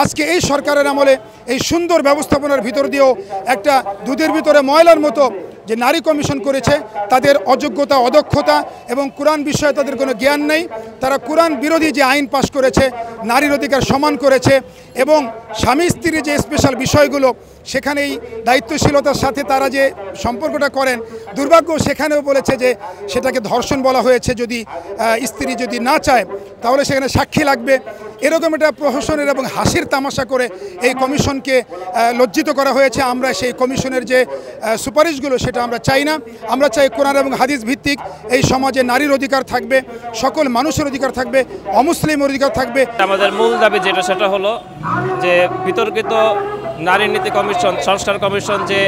আজকে এই সরকারের আমলে এই সুন্দর ব্যবস্থাপনার ভিতর দিয়েও একটা দুধের ভিতরে ময়লার মতো যে নারী কমিশন করেছে, তাদের অযোগ্যতা, অদক্ষতা এবং কোরআন বিষয়ে তাদের কোনো জ্ঞান নেই। তারা কোরআন বিরোধী যে আইন পাশ করেছে, নারীর অধিকার সমান করেছে এবং স্বামী স্ত্রীর যে স্পেশাল বিষয়গুলো সেখানেই দায়িত্বশীলতার সাথে তারা যে সম্পর্কটা করেন, দুর্ভাগ্য সেখানেও বলেছে যে সেটাকে ধর্ষণ বলা হয়েছে। যদি স্ত্রী যদি না চায় তাহলে সেখানে সাক্ষী লাগবে। এরকম একটা প্রহসনের এবং হাসির তামাশা করে এই কমিশনকে লজ্জিত করা হয়েছে। আমরা সেই কমিশনের যে সুপারিশগুলো সেটা আমরা চাই না। আমরা চাই কোরআন এবং হাদিস ভিত্তিক এই সমাজে নারীর অধিকার থাকবে, সকল মানুষের অধিকার থাকবে, অমুসলিমের অধিকার থাকবে। আমাদের মূল দাবি যেটা সেটা হলো যে বিতর্কিত নারী নীতি কমিশন, সংস্কার কমিশন, যে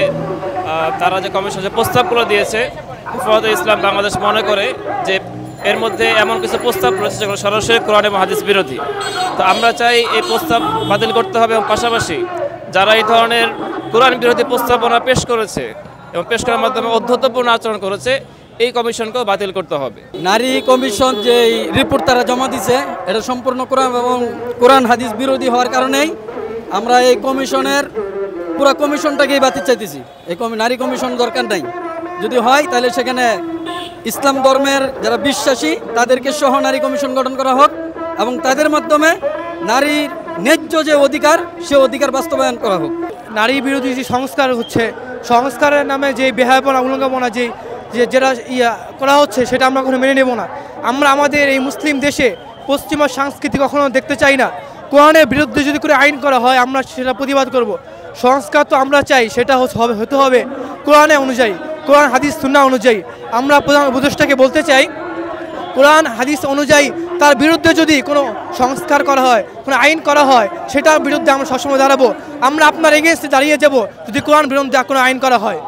তারা যে কমিশন যে প্রস্তাবগুলো দিয়েছে, হেফাজতে ইসলাম বাংলাদেশ মনে করে যে এর মধ্যে এমন কিছু প্রস্তাব রয়েছে যেগুলো সরাসরি কোরআন এবং হাদিস বিরোধী। তো আমরা চাই এই প্রস্তাব বাতিল করতে হবে এবং পাশাপাশি যারা এই ধরনের কোরআন বিরোধী প্রস্তাবনা পেশ করেছে এবং পেশ করার মাধ্যমে অধ্যত্বপূর্ণ আচরণ করেছে, এই কমিশনকেও বাতিল করতে হবে। নারী কমিশন যে রিপোর্ট তারা জমা দিছে, এটা সম্পূর্ণ কোরআন এবং কোরআন হাদিস বিরোধী হওয়ার কারণেই আমরা এই কমিশনের পুরো কমিশনটাকেই বাতিল চাইতেছি। এই নারী কমিশন দরকার নাই। যদি হয় তাহলে সেখানে ইসলাম ধর্মের যারা বিশ্বাসী তাদেরকে সহ নারী কমিশন গঠন করা হোক এবং তাদের মাধ্যমে নারীর ন্যায্য যে অধিকার সে অধিকার বাস্তবায়ন করা হোক। নারী বিরোধী যে সংস্কার হচ্ছে, সংস্কারের নামে যে বেহায়াপনা, উলঙ্ঘনা যেটা করা হচ্ছে সেটা আমরা কখনো মেনে নেব না। আমরা আমাদের এই মুসলিম দেশে পশ্চিমা সংস্কৃতি কখনো দেখতে চাই না। কোরআনের বিরুদ্ধে যদি করে আইন করা হয় আমরা সেটা প্রতিবাদ করব। সংস্কার তো আমরা চাই, সেটা হতে হবে কোরআনে অনুযায়ী, কোরআন হাদিস সুন্নাহ অনুযায়ী। আমরা প্রধান উপদেষ্টাকে বলতে চাই, কোরআন হাদিস অনুযায়ী তার বিরুদ্ধে যদি কোনো সংস্কার করা হয়, কোনো আইন করা হয়, সেটার বিরুদ্ধে আমরা সবসময় দাঁড়াবো। আমরা আপনার এগেইনস্টে দাঁড়িয়ে যাব যদি কোরআন বিরুদ্ধে কোনো আইন করা হয়।